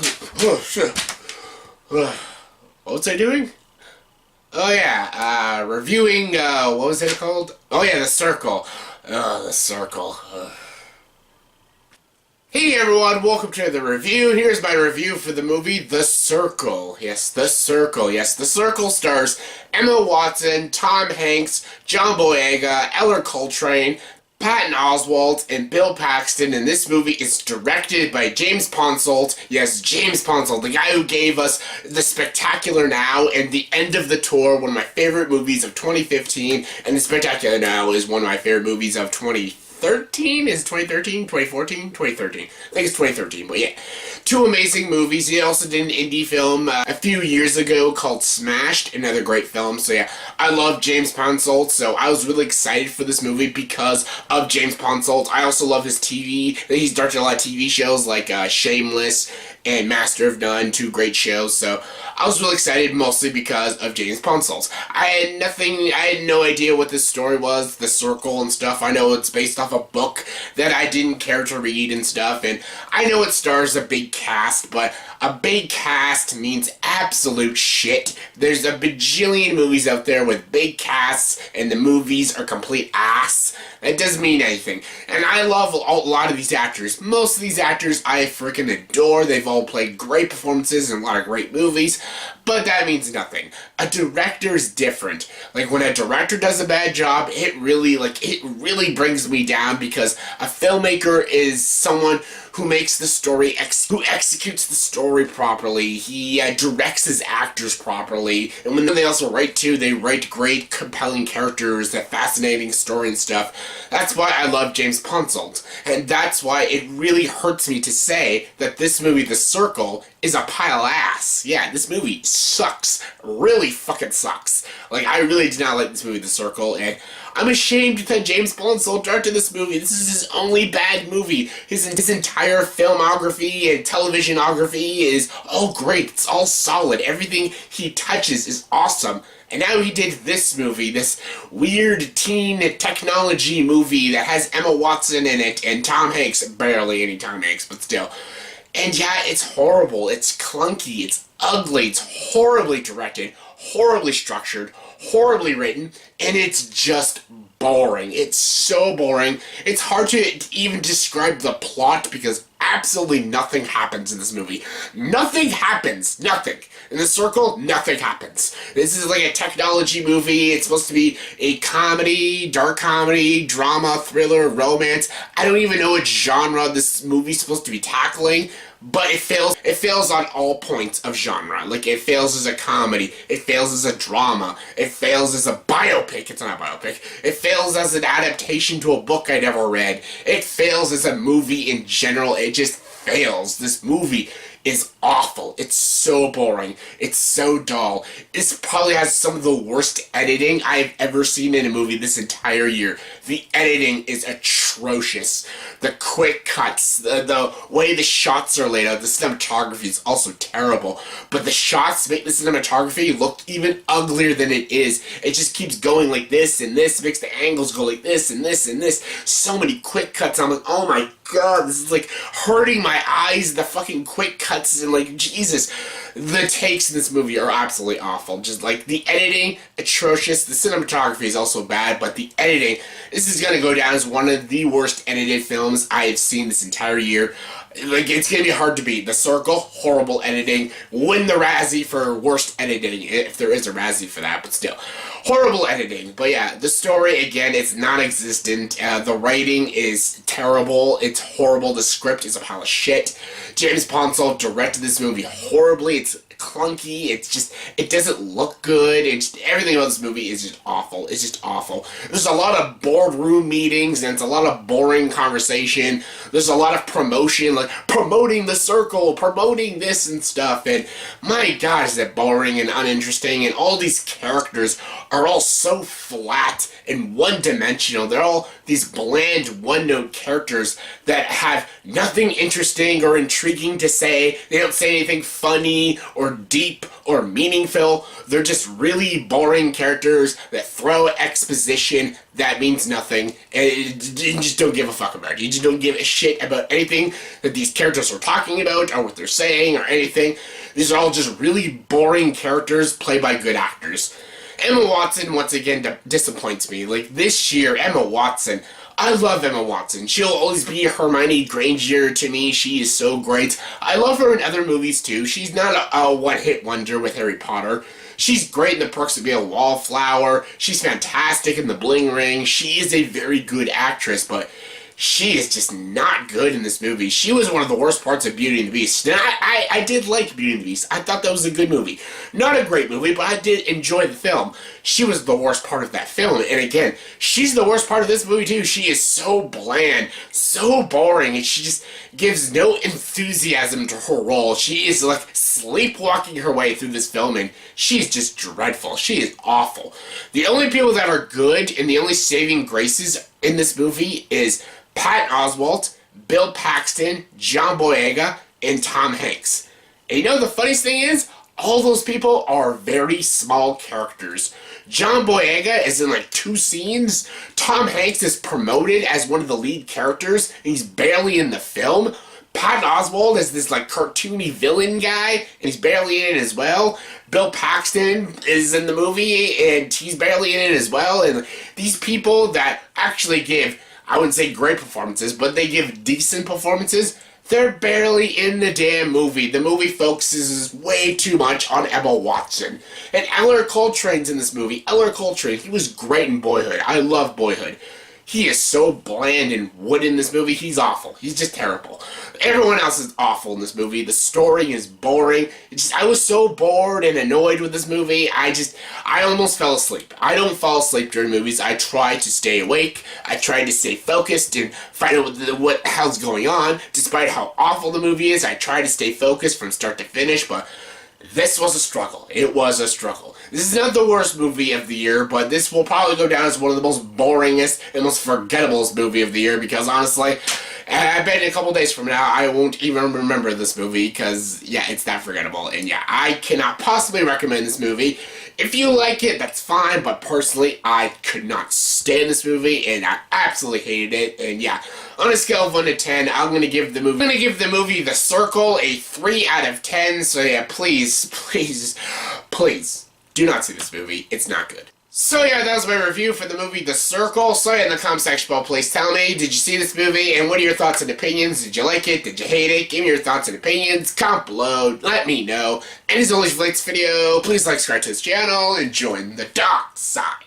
Oh, shit. What was I doing? Oh, yeah, reviewing, what was it called? Oh, yeah, The Circle. The Circle. Hey, everyone, welcome to the review. Here's my review for the movie The Circle. Yes, The Circle. Yes, The Circle stars Emma Watson, Tom Hanks, John Boyega, Ellar Coltrane, Patton, Oswalt, and Bill Paxton, and this movie is directed by James Ponsoldt. Yes, James Ponsoldt, the guy who gave us The Spectacular Now and The End of the Tour, one of my favorite movies of 2015, and The Spectacular Now is one of my favorite movies of 2013? Is it 2013? 2014? 2013. I think it's 2013, but yeah. Two amazing movies. He also did an indie film a few years ago called Smashed, another great film. So yeah, I love James Ponsoldt, so I was really excited for this movie because of James Ponsoldt. I also love his TV. He's directed a lot of TV shows like Shameless and Master of None, two great shows. So I was really excited mostly because of James Ponsoldt. I had no idea what this story was, The Circle and stuff. I know it's based off a book that I didn't care to read and stuff, and I know it stars a big cast, but a big cast means absolute shit. There's a bajillion movies out there with big casts, and the movies are complete ass. It doesn't mean anything. And I love a lot of these actors. Most of these actors I freaking adore. They've all played great performances in a lot of great movies, but that means nothing. A director's different. Like, when a director does a bad job, it really brings me down, because a filmmaker is someone who makes the story, who executes the story properly. He directs his actors properly, and when they also write too, they write great, compelling characters, that fascinating story and stuff. That's why I love James Ponsoldt, and that's why it really hurts me to say that this movie, The Circle, is a pile of ass. Yeah, this movie sucks. Really fucking sucks. Like, I really did not like this movie, The Circle, and I'm ashamed that James Ponsoldt directed this movie. This is his only bad movie. His entire filmography and televisionography is all great. It's all solid. Everything he touches is awesome. And now he did this movie, this weird teen technology movie that has Emma Watson in it and Tom Hanks. Barely any Tom Hanks, but still. And yeah, it's horrible. It's clunky. It's ugly. It's horribly directed, horribly structured, horribly written, and it's just boring. It's so boring. It's hard to even describe the plot, because absolutely nothing happens in this movie. Nothing happens. Nothing. In The Circle, nothing happens. This is like a technology movie. It's supposed to be a comedy, dark comedy, drama, thriller, romance. I don't even know what genre this movie's supposed to be tackling, but it fails. It fails on all points of genre. Like, it fails as a comedy. It fails as a drama. It fails as a biopic. It's not a biopic. It fails as an adaptation to a book I never read. It fails as a movie in general. It just fails. This movie is awful. It's so boring. It's so dull. This probably has some of the worst editing I've ever seen in a movie this entire year. The editing is atrocious. The quick cuts, the way the shots are laid out, the cinematography is also terrible. But the shots make the cinematography look even uglier than it is. It just keeps going like this and this, makes the angles go like this and this and this. So many quick cuts. I'm like, oh my god, this is like hurting my eyes, the fucking quick cuts, and like, Jesus. The takes in this movie are absolutely awful. Just like, the editing, atrocious. The cinematography is also bad, but the editing, this is gonna go down as one of the worst edited films I have seen this entire year. Like, it's gonna be hard to beat. The Circle, horrible editing. Win the Razzie for worst editing, if there is a Razzie for that, but still. Horrible editing. But yeah, the story, again, it's non-existent. The writing is terrible. It's horrible. The script is a pile of shit. James Ponsoldt directed this movie horribly. It's clunky. It's just, it doesn't look good. It's everything about this movie is just awful. It's just awful. There's a lot of boardroom meetings, and it's a lot of boring conversation. There's a lot of promotion, like promoting The Circle, promoting this and stuff, and my god, is that boring and uninteresting, and all these characters are all so flat and one-dimensional. They're all these bland, one-note characters that have nothing interesting or intriguing to say. They don't say anything funny or deep or meaningful. They're just really boring characters that throw exposition that means nothing, and you just don't give a fuck about it. You just don't give a shit about anything that these characters are talking about or what they're saying or anything. These are all just really boring characters played by good actors. Emma Watson, once again, disappoints me. Like, this year, Emma Watson, I love Emma Watson. She'll always be Hermione Granger to me. She is so great. I love her in other movies, too. She's not a one-hit wonder with Harry Potter. She's great in The Perks of Being a Wallflower. She's fantastic in The Bling Ring. She is a very good actress, but she is just not good in this movie. She was one of the worst parts of Beauty and the Beast. And I did like Beauty and the Beast. I thought that was a good movie. Not a great movie, but I did enjoy the film. She was the worst part of that film. And again, she's the worst part of this movie too. She is so bland, so boring, and she just gives no enthusiasm to her role. She is like sleepwalking her way through this film, and she's just dreadful. She is awful. The only people that are good and the only saving graces in this movie is Patton Oswalt, Bill Paxton, John Boyega, and Tom Hanks. And you know the funniest thing is, all those people are very small characters. John Boyega is in like 2 scenes. Tom Hanks is promoted as one of the lead characters, and he's barely in the film. Patton Oswalt is this like cartoony villain guy, and he's barely in it as well. Bill Paxton is in the movie, and he's barely in it as well. And these people that actually give, I wouldn't say great performances, but they give decent performances, they're barely in the damn movie. The movie focuses way too much on Emma Watson. And Ellar Coltrane's in this movie. Ellar Coltrane, he was great in Boyhood. I love Boyhood. He is so bland and wooden in this movie. He's awful. He's just terrible. Everyone else is awful in this movie. The story is boring. I was so bored and annoyed with this movie. I almost fell asleep. I don't fall asleep during movies. I try to stay awake. I try to stay focused and find out what the hell's going on. Despite how awful the movie is, I try to stay focused from start to finish, but this was a struggle. It was a struggle. This is not the worst movie of the year, but this will probably go down as one of the most boringest and most forgettablest movie of the year, because honestly, I bet in a couple days from now I won't even remember this movie, because yeah, it's that forgettable. And yeah, I cannot possibly recommend this movie. If you like it, that's fine, but personally, I could not stand this movie, and I absolutely hated it. And yeah, on a scale of 1 to 10, I'm gonna give the movie The Circle a 3 out of 10. So yeah, please, do not see this movie. It's not good. So yeah, that was my review for the movie The Circle. So yeah, in the comment section below, please tell me, did you see this movie, and what are your thoughts and opinions? Did you like it? Did you hate it? Give me your thoughts and opinions. Comment below. Let me know. And as always, if you like this video, please like, subscribe to this channel, and join the dark side.